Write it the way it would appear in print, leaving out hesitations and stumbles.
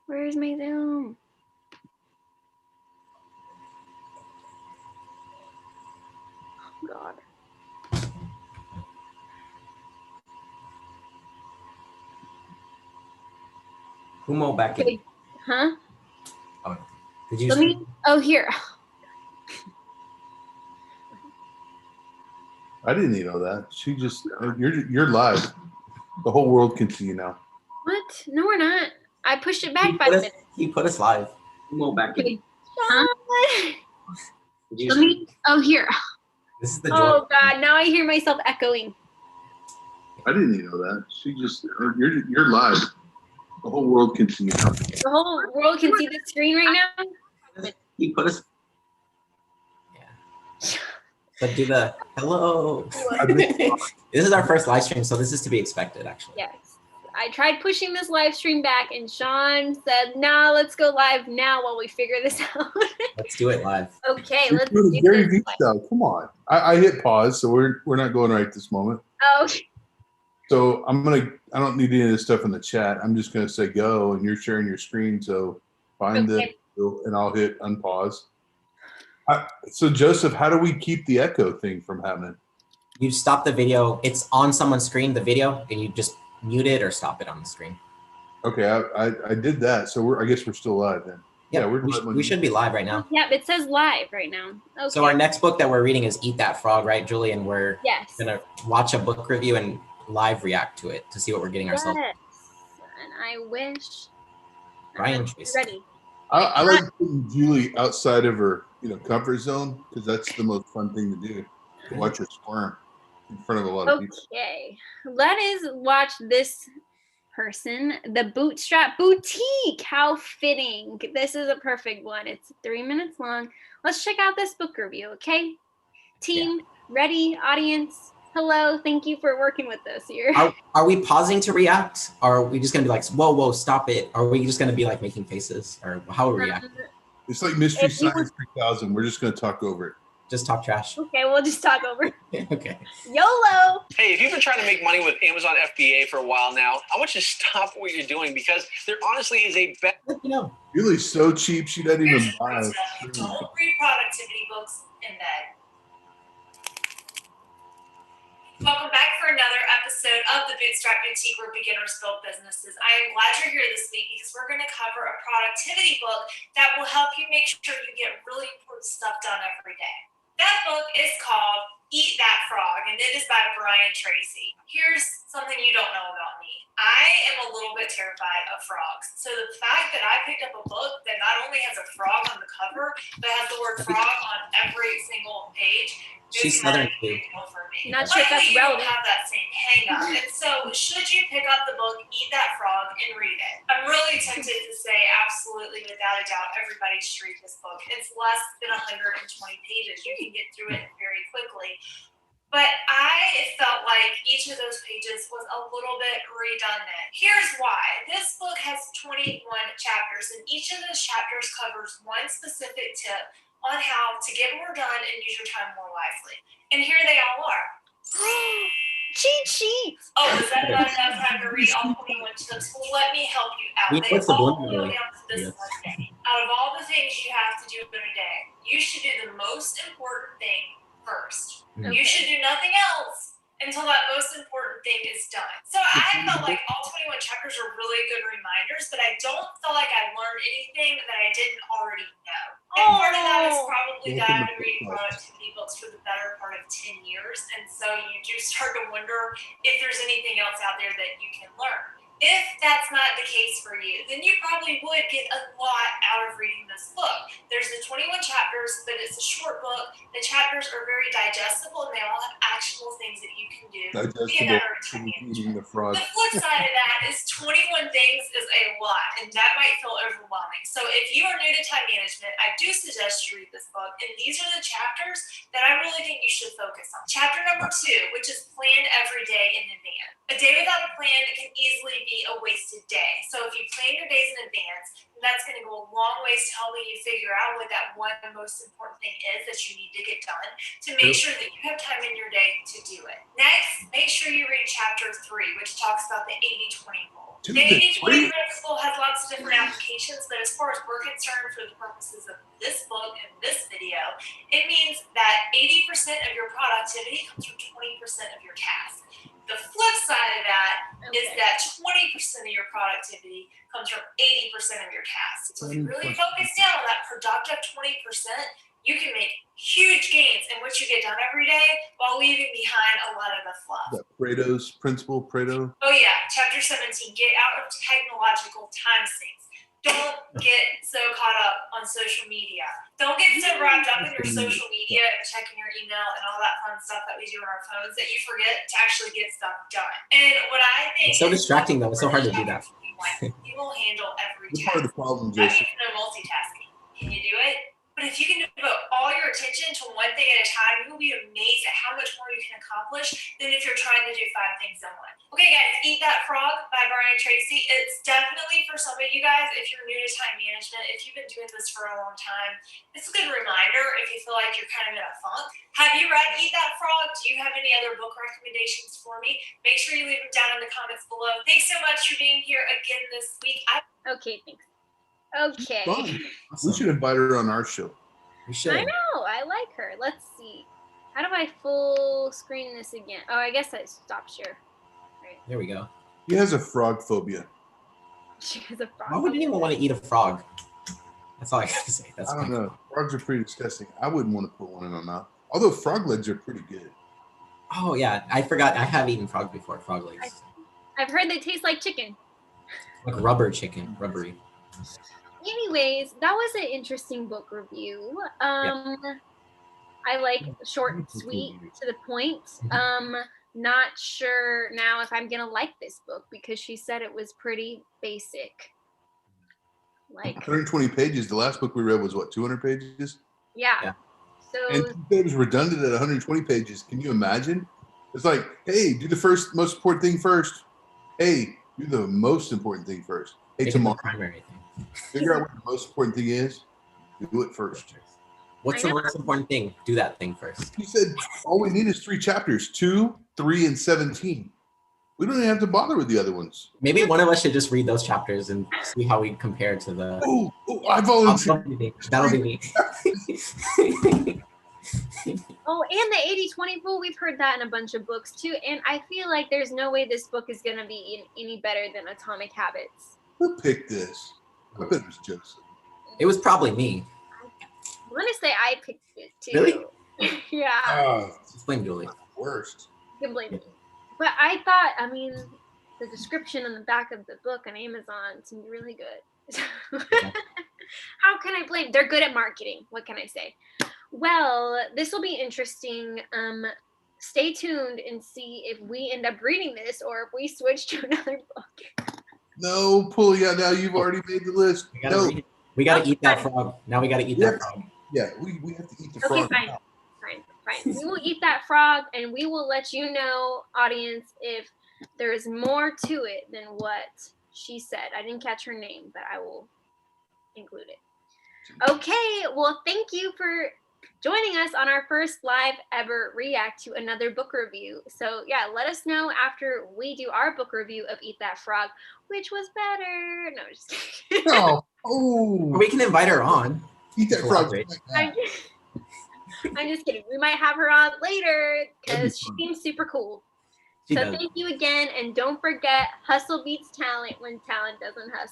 Where's my Zoom? Oh, God. Humo back in. Huh? Oh, did you? Oh, here. I didn't need all that. She just you're live. The whole world can see you now. What? No, we're not. I pushed it back 5 minutes. He put us live. Humo back in. Huh? Did you? Oh, here. This is the. Oh, God. Now I hear myself echoing. I didn't need all that. She just you're live. The whole world can see you now. The whole world can see the screen right now? He put us. Yeah. But do the hello. This is our first live stream, so this is to be expected, actually. Yes. I tried pushing this live stream back, and Sean said, "Nah, let's go live now while we figure this out." Let's do it live. Okay, let's do do Gary this. Vee style. Come on. I hit pause, so we're not going right this moment. Oh. So I don't need any of this stuff in the chat. I'm just gonna say go, and you're sharing your screen. So find it, and I'll hit unpause. So Joseph, how do we keep the echo thing from happening? You stop the video. It's on someone's screen, the video, and you just mute it or stop it on the screen. Okay, I did that. So I guess we're still live then. Yeah, we should be live right now. Yeah, it says live right now. Okay. So our next book that we're reading is Eat That Frog, right, Julie? And we're gonna watch a book review and live react to it to see what we're getting ourselves. Yes, and I wish. Ryan Tracy. Ready. I like putting Julie outside of her comfort zone because that's the most fun thing to do. To watch her squirm in front of a lot of people. Okay, let us watch this person, the Bootstrap Boutique. How fitting. This is a perfect one. It's 3 minutes long. Let's check out this book review, okay? Team, ready? Audience, hello. Thank you for working with us here. Are we pausing to react? Or are we just going to be like, whoa, stop it? Or are we just going to be like making faces? Or how are we reacting? It's like Mystery Science 3000. We're just going to talk over it. Just talk trash. Okay, we'll just talk over. Okay. YOLO. Hey, if you've been trying to make money with Amazon FBA for a while now, I want you to stop what you're doing because there honestly is a better. Julie's so cheap, she doesn't even buy it. Don't read productivity books in bed. Welcome back for another episode of the Bootstrap Boutique, where beginners build businesses. I am glad you're here this week because we're going to cover a productivity book that will help you make sure you get really important stuff done every day. That book is called Eat That Frog, and it is by Brian Tracy. Here's something you don't know about me. I am a little bit terrified of frogs. So the fact that I picked up a book that not only has a frog on the cover, but has the word frog on every single page, she's Southern too. Not sure if that's relevant. Have that same hang up. And so should you pick up the book, Eat That Frog, and read it? I'm really tempted to say absolutely, without a doubt, everybody should read this book. It's less than 120 pages. You can get through it very quickly. But I felt like each of those pages was a little bit redundant. Here's why. This book has 21 chapters, and each of those chapters covers one specific tip on how to get more done and use your time more wisely. And here they all are. Cheat sheets. Oh, is that not enough time to read all 21 tips? Well, let me help you out. We They put the all blue go in down to this one thing. Out of all the things you have to do in a day, you should do the most important thing first. Okay. You should do nothing else until that most important thing is done. So I felt like all 21 chapters are really good reminders, but I don't feel like I learned anything that I didn't already know. And part of that is probably that I've been reading productivity books for the better part of 10 years. And so you do start to wonder if there's anything else out there that you can learn. If that's not the case for you, then you probably would get a lot out of reading this book. There's the 21 chapters, but it's a short book. The chapters are very digestible, and they all have actionable things that you can do. Eating the frog. The flip side of that is 21 things is a lot, and that might feel overwhelming. So if you are new to time management, I do suggest you read this book, and these are the chapters that I really think you should focus on. Chapter number 2, which is plan every day in advance. A day without a plan can easily be a wasted day. So if you plan your days in advance, that's going to go a long ways to helping you figure out what that one most important thing is that you need to get done to make sure that you have time in your day to do it. Next, make sure you read chapter 3, which talks about the 80-20 rule. The 80/20 principle has lots of different applications, but as far as we're concerned for the purposes of this book and this video, it means that 80% of your productivity comes from 20% of your task. The flip side of that is that 20% of your productivity comes from 80% of your tasks. So if you really focus down on that productive 20%, you can make huge gains in what you get done every day while leaving behind a lot of the fluff. That Pareto's principle, Pareto? Oh yeah, chapter 17, get out of technological time sinks. Don't get so caught up on social media. Don't get so wrapped up in your social media and checking your email and all that fun stuff that we do on our phones that you forget to actually get stuff done. And what I think it's so distracting though. It's so hard to do that. You will handle every task. That's part of the problem, I Jason. think no multitasking. Can you do it? But if you can devote all your attention to one thing at a time, you will be amazed at how much more you can accomplish than if you're trying to do 5 things at once. Okay, guys, Eat That Frog by Brian Tracy. It's definitely for some of you guys, if you're new to time management, if you've been doing this for a long time, it's a good reminder if you feel like you're kind of in a funk. Have you read Eat That Frog? Do you have any other book recommendations for me? Make sure you leave them down in the comments below. Thanks so much for being here again this week. Okay, thanks. Okay. Fun. We should invite her on our show. We should. I know. I like her. Let's see. How do I full screen this again? Oh, I guess I stopped share. Right. There we go. He has a frog phobia. She has a frog. Why would anyone want to eat a frog? That's all I got to say. That's I don't know. Frogs are pretty disgusting. I wouldn't want to put one in my mouth. Although frog legs are pretty good. Oh yeah, I forgot. I have eaten frog before. Frog legs. I've heard they taste like chicken. Like rubber chicken, rubbery. Anyways, that was an interesting book review. I like short and sweet, to the point. Not sure now if I'm gonna like this book because she said it was pretty basic. Like 120 pages. The last book we read was what, 200 pages? Yeah. So and it was redundant at 120 pages. Can you imagine? It's like, hey, do the most important thing first. Hey, do the most important thing first. Hey, tomorrow, primary thing. Figure out what the most important thing is. Do it first. What's the most important thing? Do that thing first. He said all we need is 3 chapters, 2, 3, and 17. We don't even have to bother with the other ones. Maybe one of us should just read those chapters and see how we compare to the. Oh, I volunteer. That'll be me. Oh, and the 80/20 rule, we've heard that in a bunch of books too. And I feel like there's no way this book is going to be any better than Atomic Habits. Who picked this? I bet it was Joseph. It was probably me. I want to say I picked it too. Really? Yeah. Blame Julie. Worst. You can blame me. But I thought, I mean, the description on the back of the book on Amazon seemed really good. How can I blame? They're good at marketing. What can I say? Well, this will be interesting. Stay tuned and see if we end up reading this or if we switch to another book. No, Pulley, now you've already made the list. We gotta eat that frog. Now we gotta eat that frog. Yeah, we have to eat the frog. Fine. We will eat that frog and we will let you know, audience, if there is more to it than what she said. I didn't catch her name, but I will include it. Okay, well, thank you for joining us on our first live ever react to another book review. So yeah, let us know after we do our book review of Eat That Frog, which was better. No, just kidding. No. Oh. We can invite her on. Eat that frog. I'm just kidding. We might have her on later because she seems super cool. So thank you again. And don't forget, hustle beats talent when talent doesn't hustle.